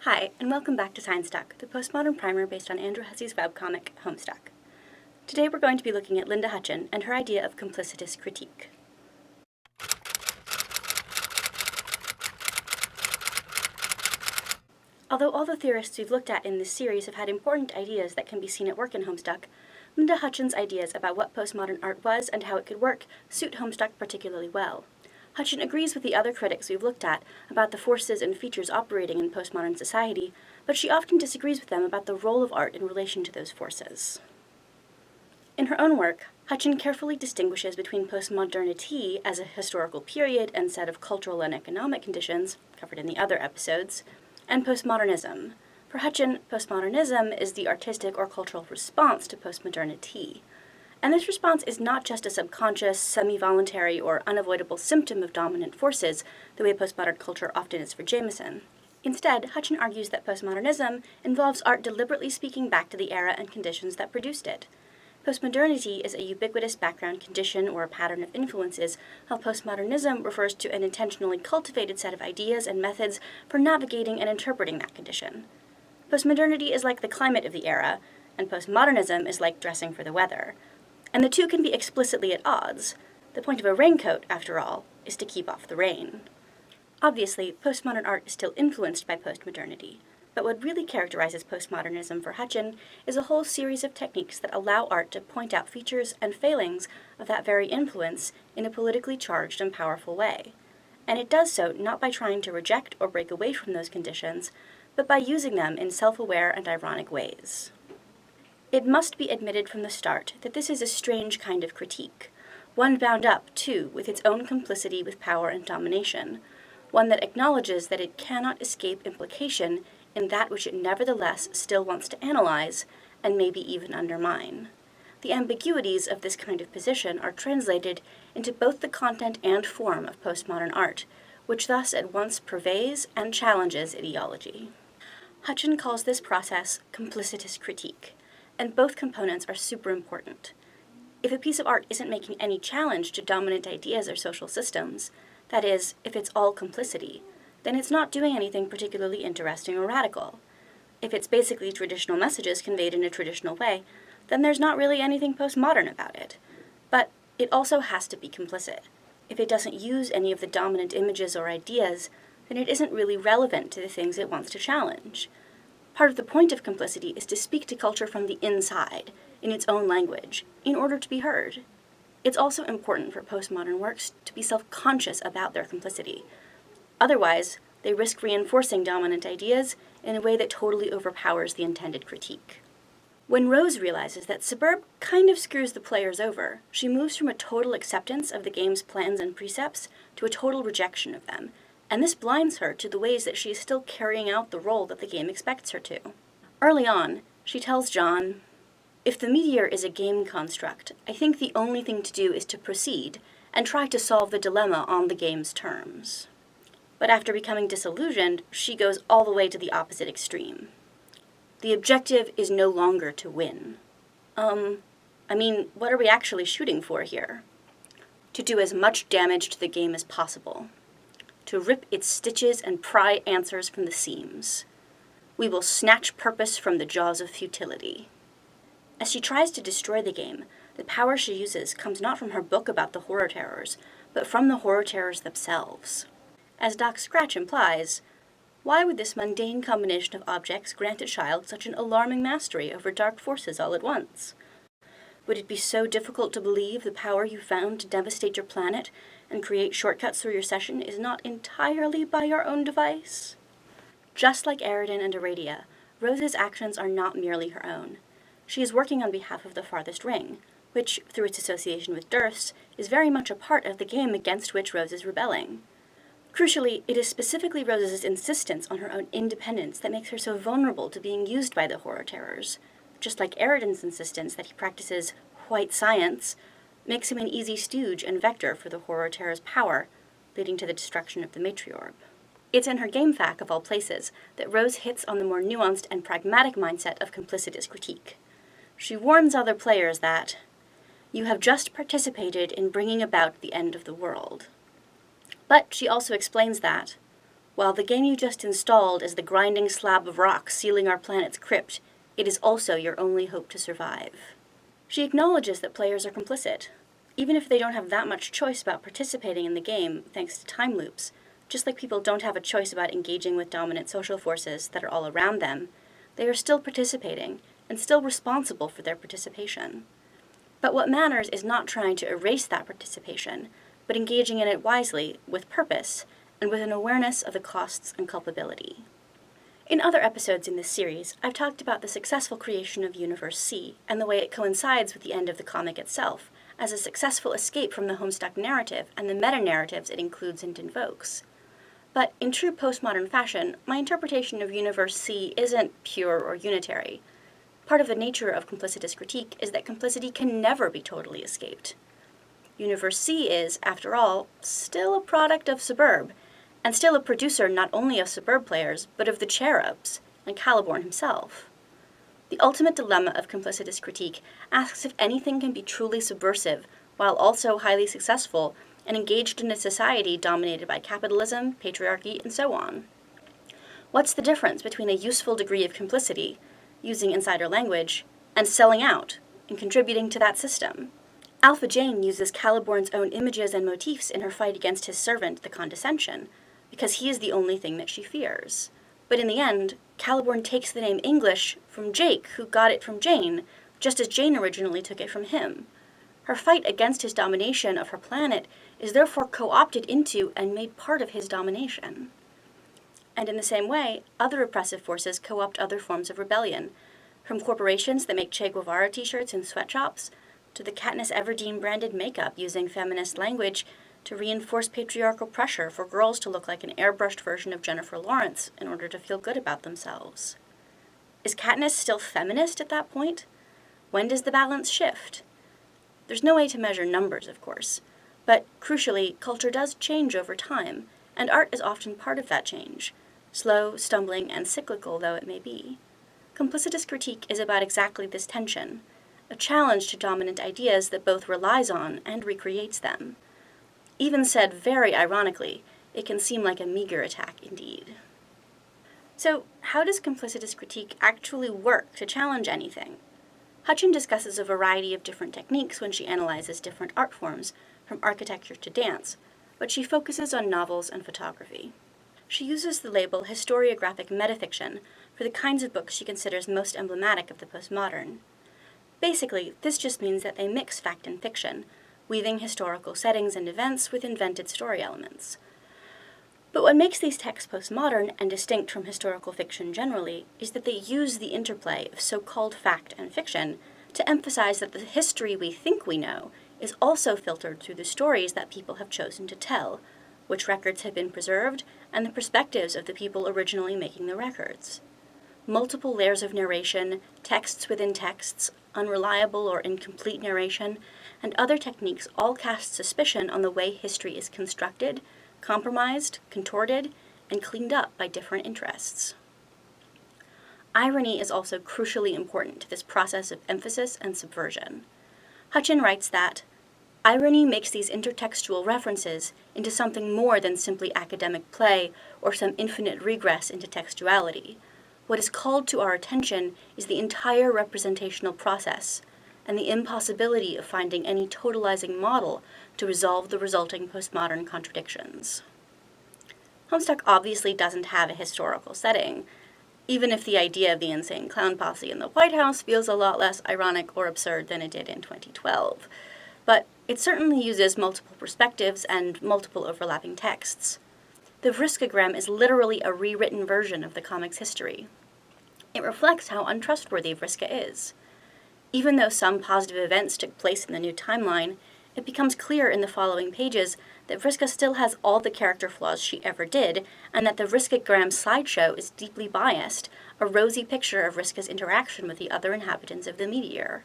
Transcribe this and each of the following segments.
Hi, and welcome back to Signstuck, the postmodern primer based on Andrew Hussey's webcomic, Homestuck. Today we're going to be looking at Linda Hutcheon and her idea of complicitous critique. Although all the theorists we've looked at in this series have had important ideas that can be seen at work in Homestuck, Linda Hutcheon's ideas about what postmodern art was and how it could work suit Homestuck particularly well. Hutcheon agrees with the other critics we've looked at about the forces and features operating in postmodern society, but she often disagrees with them about the role of art in relation to those forces. In her own work, Hutcheon carefully distinguishes between postmodernity as a historical period and set of cultural and economic conditions, covered in the other episodes, and postmodernism. For Hutcheon, postmodernism is the artistic or cultural response to postmodernity. And this response is not just a subconscious, semi-voluntary, or unavoidable symptom of dominant forces, the way postmodern culture often is for Jameson. Instead, Hutcheon argues that postmodernism involves art deliberately speaking back to the era and conditions that produced it. Postmodernity is a ubiquitous background condition or a pattern of influences, while postmodernism refers to an intentionally cultivated set of ideas and methods for navigating and interpreting that condition. Postmodernity is like the climate of the era, and postmodernism is like dressing for the weather. And the two can be explicitly at odds. The point of a raincoat, after all, is to keep off the rain. Obviously, postmodern art is still influenced by postmodernity, but what really characterizes postmodernism for Hutcheon is a whole series of techniques that allow art to point out features and failings of that very influence in a politically charged and powerful way. And it does so not by trying to reject or break away from those conditions, but by using them in self-aware and ironic ways. It must be admitted from the start that this is a strange kind of critique, one bound up, too, with its own complicity with power and domination, one that acknowledges that it cannot escape implication in that which it nevertheless still wants to analyze and maybe even undermine. The ambiguities of this kind of position are translated into both the content and form of postmodern art, which thus at once purveys and challenges ideology. Hutcheon calls this process complicitous critique, and both components are super important. If a piece of art isn't making any challenge to dominant ideas or social systems, that is, if it's all complicity, then it's not doing anything particularly interesting or radical. If it's basically traditional messages conveyed in a traditional way, then there's not really anything postmodern about it. But it also has to be complicit. If it doesn't use any of the dominant images or ideas, then it isn't really relevant to the things it wants to challenge. Part of the point of complicity is to speak to culture from the inside, in its own language, in order to be heard. It's also important for postmodern works to be self-conscious about their complicity. Otherwise, they risk reinforcing dominant ideas in a way that totally overpowers the intended critique. When Rose realizes that Suburb kind of screws the players over, she moves from a total acceptance of the game's plans and precepts to a total rejection of them, and this blinds her to the ways that she is still carrying out the role that the game expects her to. Early on, she tells John, "If the meteor is a game construct, I think the only thing to do is to proceed and try to solve the dilemma on the game's terms." But after becoming disillusioned, she goes all the way to the opposite extreme. The objective is no longer to win. What are we actually shooting for here? To do as much damage to the game as possible. To rip its stitches and pry answers from the seams. We will snatch purpose from the jaws of futility. As she tries to destroy the game, the power she uses comes not from her book about the horror terrors, but from the horror terrors themselves. As Doc Scratch implies, why would this mundane combination of objects grant a child such an alarming mastery over dark forces all at once? Would it be so difficult to believe the power you found to devastate your planet and create shortcuts through your session is not entirely by your own device? Just like Eridan and Aradia, Rose's actions are not merely her own. She is working on behalf of the Farthest Ring, which, through its association with Durst, is very much a part of the game against which Rose is rebelling. Crucially, it is specifically Rose's insistence on her own independence that makes her so vulnerable to being used by the horror terrors. Just like Eridan's insistence that he practices white science makes him an easy stooge and vector for the horror terror's power, leading to the destruction of the matriorb. It's in her game fac, of all places, that Rose hits on the more nuanced and pragmatic mindset of complicitous critique. She warns other players that, "You have just participated in bringing about the end of the world." But she also explains that, While the game you just installed is the grinding slab of rock sealing our planet's crypt, it is also your only hope to survive. She acknowledges that players are complicit, even if they don't have that much choice about participating in the game thanks to time loops. Just like people don't have a choice about engaging with dominant social forces that are all around them, they are still participating and still responsible for their participation. But what matters is not trying to erase that participation, but engaging in it wisely, with purpose, and with an awareness of the costs and culpability. In other episodes in this series, I've talked about the successful creation of Universe C and the way it coincides with the end of the comic itself, as a successful escape from the Homestuck narrative and the meta-narratives it includes and invokes. But in true postmodern fashion, my interpretation of Universe C isn't pure or unitary. Part of the nature of complicitous critique is that complicity can never be totally escaped. Universe C is, after all, still a product of Suburb, and still a producer not only of Suburb players, but of the Cherubs, and Caliborn himself. The ultimate dilemma of complicitous critique asks if anything can be truly subversive, while also highly successful, and engaged in a society dominated by capitalism, patriarchy, and so on. What's the difference between a useful degree of complicity, using insider language, and selling out, and contributing to that system? Alpha Jane uses Caliborn's own images and motifs in her fight against his servant, the Condescension, because he is the only thing that she fears. But in the end, Caliborn takes the name English from Jake, who got it from Jane, just as Jane originally took it from him. Her fight against his domination of her planet is therefore co-opted into and made part of his domination. And in the same way, other oppressive forces co-opt other forms of rebellion, from corporations that make Che Guevara t-shirts in sweatshops, to the Katniss Everdeen branded makeup using feminist language to reinforce patriarchal pressure for girls to look like an airbrushed version of Jennifer Lawrence in order to feel good about themselves. Is Katniss still feminist at that point? When does the balance shift? There's no way to measure numbers, of course, but crucially, culture does change over time, and art is often part of that change, slow, stumbling, and cyclical though it may be. Complicitous critique is about exactly this tension, a challenge to dominant ideas that both relies on and recreates them. Even said very ironically, it can seem like a meager attack indeed. So, how does complicitous critique actually work to challenge anything? Hutcheon discusses a variety of different techniques when she analyzes different art forms, from architecture to dance, but she focuses on novels and photography. She uses the label historiographic metafiction for the kinds of books she considers most emblematic of the postmodern. Basically, this just means that they mix fact and fiction, weaving historical settings and events with invented story elements. But what makes these texts postmodern and distinct from historical fiction generally is that they use the interplay of so-called fact and fiction to emphasize that the history we think we know is also filtered through the stories that people have chosen to tell, which records have been preserved, and the perspectives of the people originally making the records. Multiple layers of narration, texts within texts, unreliable or incomplete narration, and other techniques all cast suspicion on the way history is constructed, compromised, contorted, and cleaned up by different interests. Irony is also crucially important to this process of emphasis and subversion. Hutcheon writes that, irony makes these intertextual references into something more than simply academic play or some infinite regress into textuality. What is called to our attention is the entire representational process, and the impossibility of finding any totalizing model to resolve the resulting postmodern contradictions. Homestuck obviously doesn't have a historical setting, even if the idea of the insane clown posse in the White House feels a lot less ironic or absurd than it did in 2012. But it certainly uses multiple perspectives and multiple overlapping texts. The Vriskagram is literally a rewritten version of the comic's history. It reflects how untrustworthy Vriska is. Even though some positive events took place in the new timeline, it becomes clear in the following pages that Vriska still has all the character flaws she ever did, and that the Vriskagram slideshow is deeply biased, a rosy picture of Vriska's interaction with the other inhabitants of the meteor.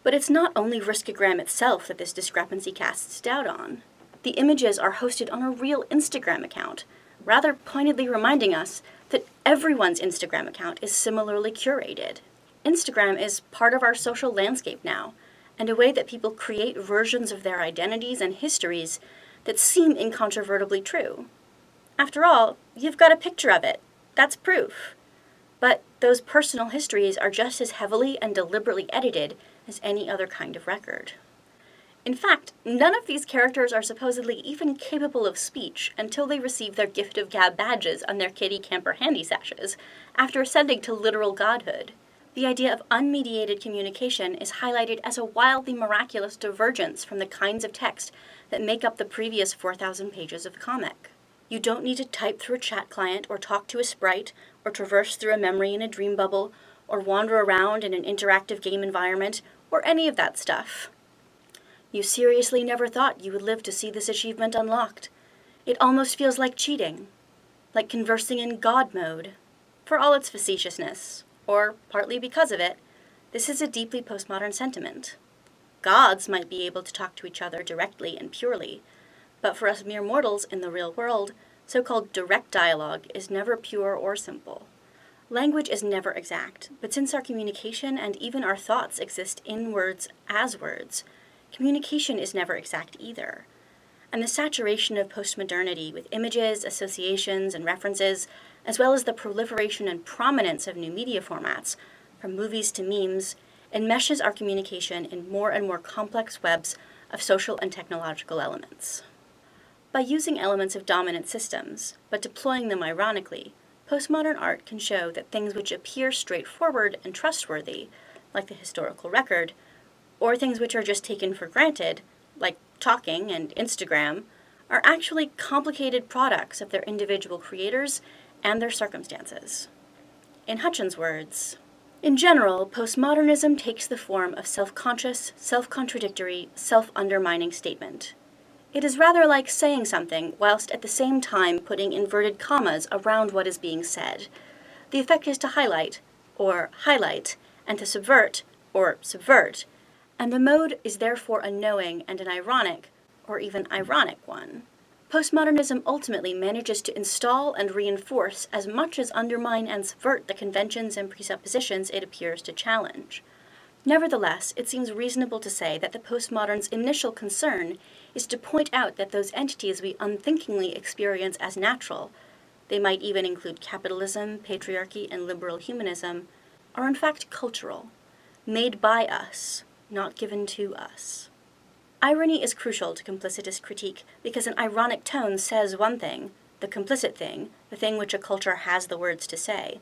But it's not only Vriskagram itself that this discrepancy casts doubt on. The images are hosted on a real Instagram account, rather pointedly reminding us that everyone's Instagram account is similarly curated. Instagram is part of our social landscape now, and a way that people create versions of their identities and histories that seem incontrovertibly true. After all, you've got a picture of it. That's proof. But those personal histories are just as heavily and deliberately edited as any other kind of record. In fact, none of these characters are supposedly even capable of speech until they receive their gift of gab badges on their kitty camper handy sashes, after ascending to literal godhood. The idea of unmediated communication is highlighted as a wildly miraculous divergence from the kinds of text that make up the previous 4,000 pages of the comic. You don't need to type through a chat client, or talk to a sprite, or traverse through a memory in a dream bubble, or wander around in an interactive game environment, or any of that stuff. You seriously never thought you would live to see this achievement unlocked. It almost feels like cheating, like conversing in God mode. For all its facetiousness, or partly because of it, this is a deeply postmodern sentiment. Gods might be able to talk to each other directly and purely, but for us mere mortals in the real world, so-called direct dialogue is never pure or simple. Language is never exact, but since our communication and even our thoughts exist in words as words, communication is never exact either. And the saturation of postmodernity with images, associations, and references, as well as the proliferation and prominence of new media formats, from movies to memes, enmeshes our communication in more and more complex webs of social and technological elements. By using elements of dominant systems, but deploying them ironically, postmodern art can show that things which appear straightforward and trustworthy, like the historical record, or things which are just taken for granted, like talking and Instagram, are actually complicated products of their individual creators and their circumstances. In Hutcheon's words, "In general, postmodernism takes the form of self-conscious, self-contradictory, self-undermining statement. It is rather like saying something whilst at the same time putting inverted commas around what is being said. The effect is to highlight, and to subvert, or subvert, and the mode is therefore a knowing and an ironic, or even ironic one. Postmodernism ultimately manages to install and reinforce as much as undermine and subvert the conventions and presuppositions it appears to challenge. Nevertheless, it seems reasonable to say that the postmodern's initial concern is to point out that those entities we unthinkingly experience as natural, they might even include capitalism, patriarchy, and liberal humanism, are in fact cultural, made by us, not given to us. Irony is crucial to complicitist critique because an ironic tone says one thing, the complicit thing, the thing which a culture has the words to say,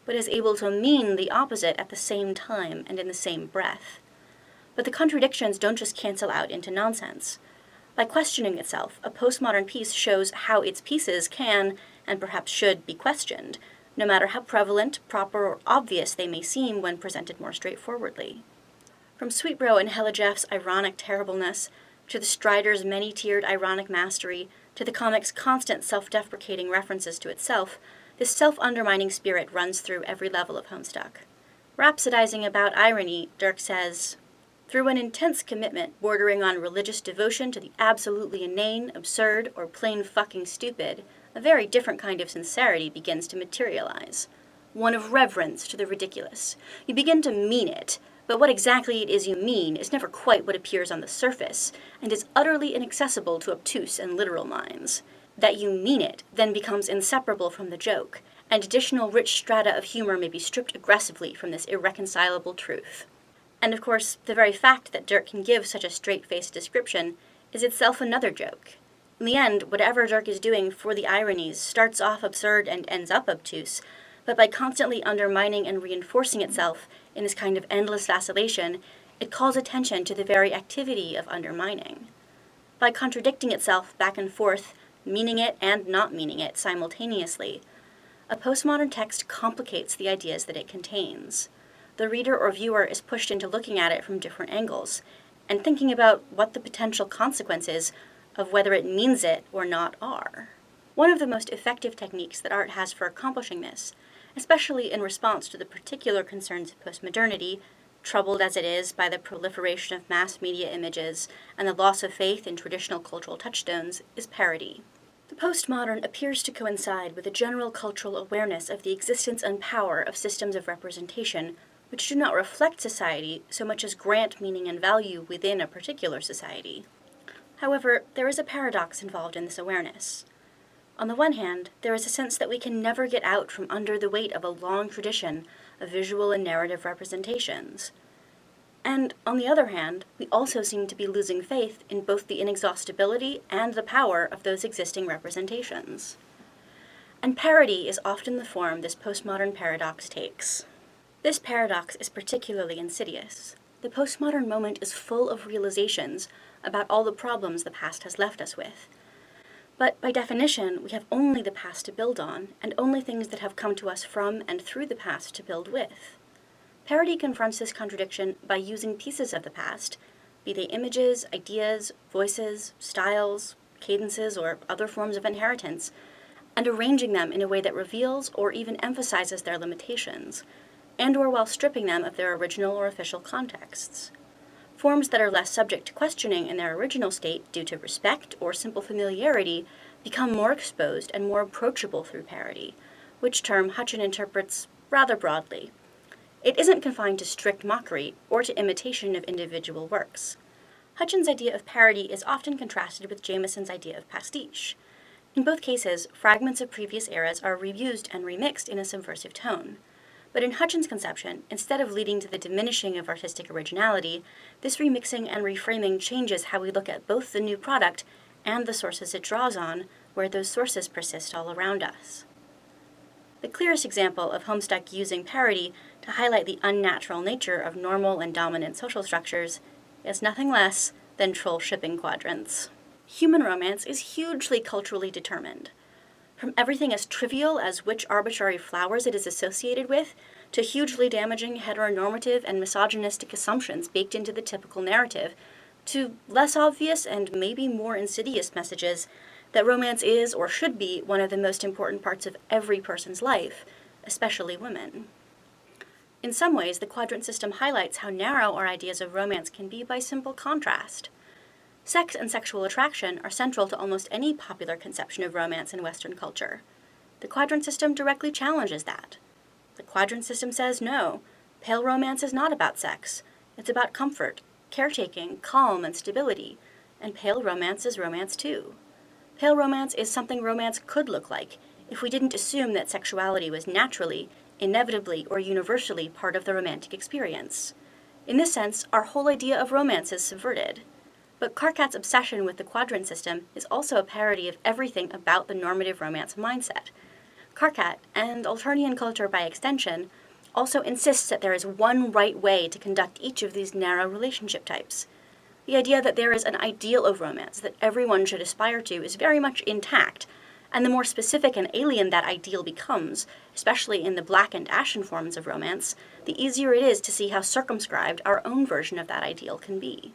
but is able to mean the opposite at the same time and in the same breath. But the contradictions don't just cancel out into nonsense. By questioning itself, a postmodern piece shows how its pieces can, and perhaps should, be questioned, no matter how prevalent, proper, or obvious they may seem when presented more straightforwardly. From Sweetbro and Hella Jeff's ironic terribleness, to the Strider's many-tiered ironic mastery, to the comic's constant self-deprecating references to itself, this self-undermining spirit runs through every level of Homestuck. Rhapsodizing about irony, Dirk says, "Through an intense commitment bordering on religious devotion to the absolutely inane, absurd, or plain fucking stupid, a very different kind of sincerity begins to materialize. One of reverence to the ridiculous. You begin to mean it, but what exactly it is you mean is never quite what appears on the surface, and is utterly inaccessible to obtuse and literal minds. That you mean it then becomes inseparable from the joke, and additional rich strata of humor may be stripped aggressively from this irreconcilable truth." And of course, the very fact that Dirk can give such a straight-faced description is itself another joke. In the end, whatever Dirk is doing for the ironies starts off absurd and ends up obtuse, but by constantly undermining and reinforcing itself in this kind of endless vacillation, it calls attention to the very activity of undermining. By contradicting itself back and forth, meaning it and not meaning it simultaneously, a postmodern text complicates the ideas that it contains. The reader or viewer is pushed into looking at it from different angles, and thinking about what the potential consequences of whether it means it or not are. One of the most effective techniques that art has for accomplishing this, especially in response to the particular concerns of postmodernity, troubled as it is by the proliferation of mass media images and the loss of faith in traditional cultural touchstones, is parody. The postmodern appears to coincide with a general cultural awareness of the existence and power of systems of representation which do not reflect society so much as grant meaning and value within a particular society. However, there is a paradox involved in this awareness. On the one hand, there is a sense that we can never get out from under the weight of a long tradition of visual and narrative representations. And on the other hand, we also seem to be losing faith in both the inexhaustibility and the power of those existing representations. And parody is often the form this postmodern paradox takes. This paradox is particularly insidious. The postmodern moment is full of realizations about all the problems the past has left us with. But by definition, we have only the past to build on, and only things that have come to us from and through the past to build with. Parody confronts this contradiction by using pieces of the past, be they images, ideas, voices, styles, cadences, or other forms of inheritance, and arranging them in a way that reveals or even emphasizes their limitations, and/or while stripping them of their original or official contexts. Forms that are less subject to questioning in their original state due to respect or simple familiarity become more exposed and more approachable through parody, which term Hutcheon interprets rather broadly. It isn't confined to strict mockery or to imitation of individual works. Hutcheon's idea of parody is often contrasted with Jameson's idea of pastiche. In both cases, fragments of previous eras are reused and remixed in a subversive tone. But in Hutcheon's conception, instead of leading to the diminishing of artistic originality, this remixing and reframing changes how we look at both the new product and the sources it draws on, where those sources persist all around us. The clearest example of Homestuck using parody to highlight the unnatural nature of normal and dominant social structures is nothing less than troll shipping quadrants. Human romance is hugely culturally determined. From everything as trivial as which arbitrary flowers it is associated with, to hugely damaging heteronormative and misogynistic assumptions baked into the typical narrative, to less obvious and maybe more insidious messages that romance is or should be one of the most important parts of every person's life, especially women. In some ways, the quadrant system highlights how narrow our ideas of romance can be by simple contrast. Sex and sexual attraction are central to almost any popular conception of romance in Western culture. The quadrant system directly challenges that. The quadrant system says no, pale romance is not about sex. It's about comfort, caretaking, calm, and stability, and pale romance is romance too. Pale romance is something romance could look like if we didn't assume that sexuality was naturally, inevitably, or universally part of the romantic experience. In this sense, our whole idea of romance is subverted. But Karkat's obsession with the quadrant system is also a parody of everything about the normative romance mindset. Karkat, and Alternian culture by extension, also insists that there is one right way to conduct each of these narrow relationship types. The idea that there is an ideal of romance that everyone should aspire to is very much intact, and the more specific and alien that ideal becomes, especially in the black and ashen forms of romance, the easier it is to see how circumscribed our own version of that ideal can be.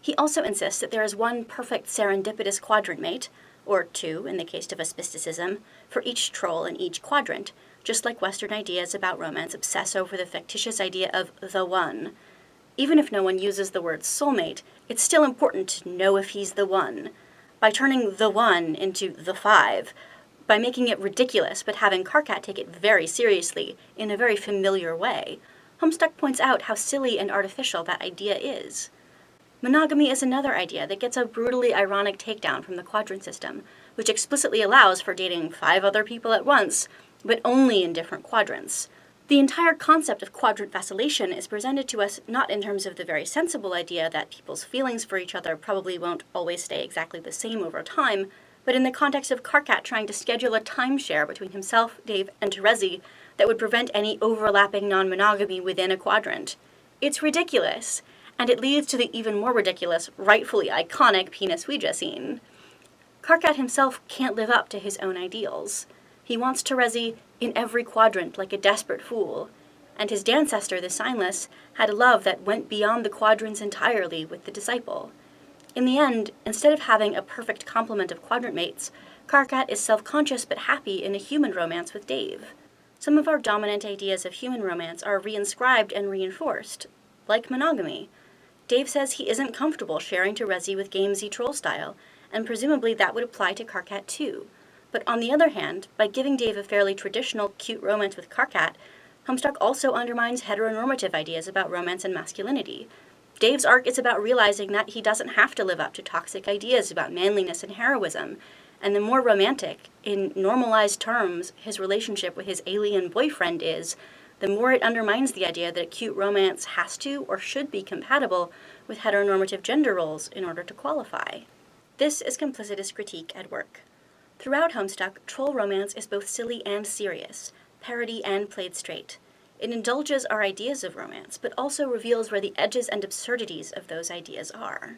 He also insists that there is one perfect serendipitous quadrant mate, or two in the case of auspisticism, for each troll in each quadrant, just like Western ideas about romance obsess over the fictitious idea of the one. Even if no one uses the word soulmate, it's still important to know if he's the one. By turning the one into the five, by making it ridiculous but having Karkat take it very seriously in a very familiar way, Homestuck points out how silly and artificial that idea is. Monogamy is another idea that gets a brutally ironic takedown from the quadrant system, which explicitly allows for dating 5 other people at once, but only in different quadrants. The entire concept of quadrant vacillation is presented to us not in terms of the very sensible idea that people's feelings for each other probably won't always stay exactly the same over time, but in the context of Karkat trying to schedule a timeshare between himself, Dave, and Terezi that would prevent any overlapping non-monogamy within a quadrant. It's ridiculous, and it leads to the even more ridiculous, rightfully iconic penis Ouija scene. Karkat himself can't live up to his own ideals. He wants Terezi in every quadrant like a desperate fool, and his Dancestor, the Signless, had a love that went beyond the quadrants entirely with the disciple. In the end, instead of having a perfect complement of quadrant mates, Karkat is self-conscious but happy in a human romance with Dave. Some of our dominant ideas of human romance are reinscribed and reinforced, like monogamy. Dave says he isn't comfortable sharing Terezi with gamesy troll style, and presumably that would apply to Karkat too. But on the other hand, by giving Dave a fairly traditional, cute romance with Karkat, Homestuck also undermines heteronormative ideas about romance and masculinity. Dave's arc is about realizing that he doesn't have to live up to toxic ideas about manliness and heroism, and the more romantic, in normalized terms, his relationship with his alien boyfriend is, the more it undermines the idea that acute romance has to or should be compatible with heteronormative gender roles in order to qualify. This is complicitous critique at work. Throughout Homestuck, troll romance is both silly and serious, parody and played straight. It indulges our ideas of romance, but also reveals where the edges and absurdities of those ideas are.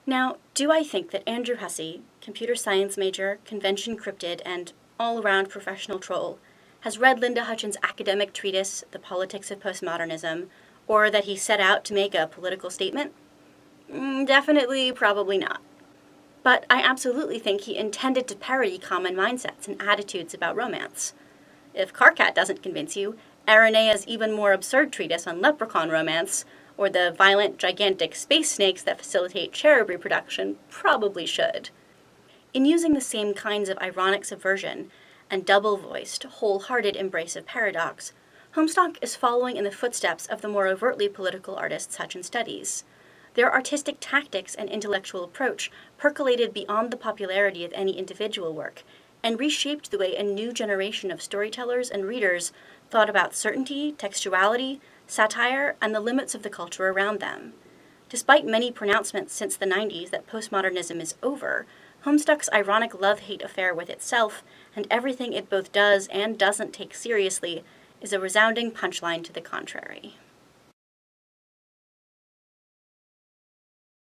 Now, do I think that Andrew Hussey, computer science major, convention cryptid, and all-around professional troll, has read Linda Hutcheon's academic treatise, The Politics of Postmodernism, or that he set out to make a political statement? Definitely, probably not. But I absolutely think he intended to parody common mindsets and attitudes about romance. If Carcat doesn't convince you, Aranea's even more absurd treatise on leprechaun romance, or the violent, gigantic space snakes that facilitate cherub reproduction, probably should. In using the same kinds of ironic subversion and double-voiced, wholehearted embrace of paradox, Homestuck is following in the footsteps of the more overtly political artists Hutcheon studies. Their artistic tactics and intellectual approach percolated beyond the popularity of any individual work, and reshaped the way a new generation of storytellers and readers thought about certainty, textuality, satire, and the limits of the culture around them. Despite many pronouncements since the 90s that postmodernism is over, Homestuck's ironic love-hate affair with itself, and everything it both does and doesn't take seriously, is a resounding punchline to the contrary.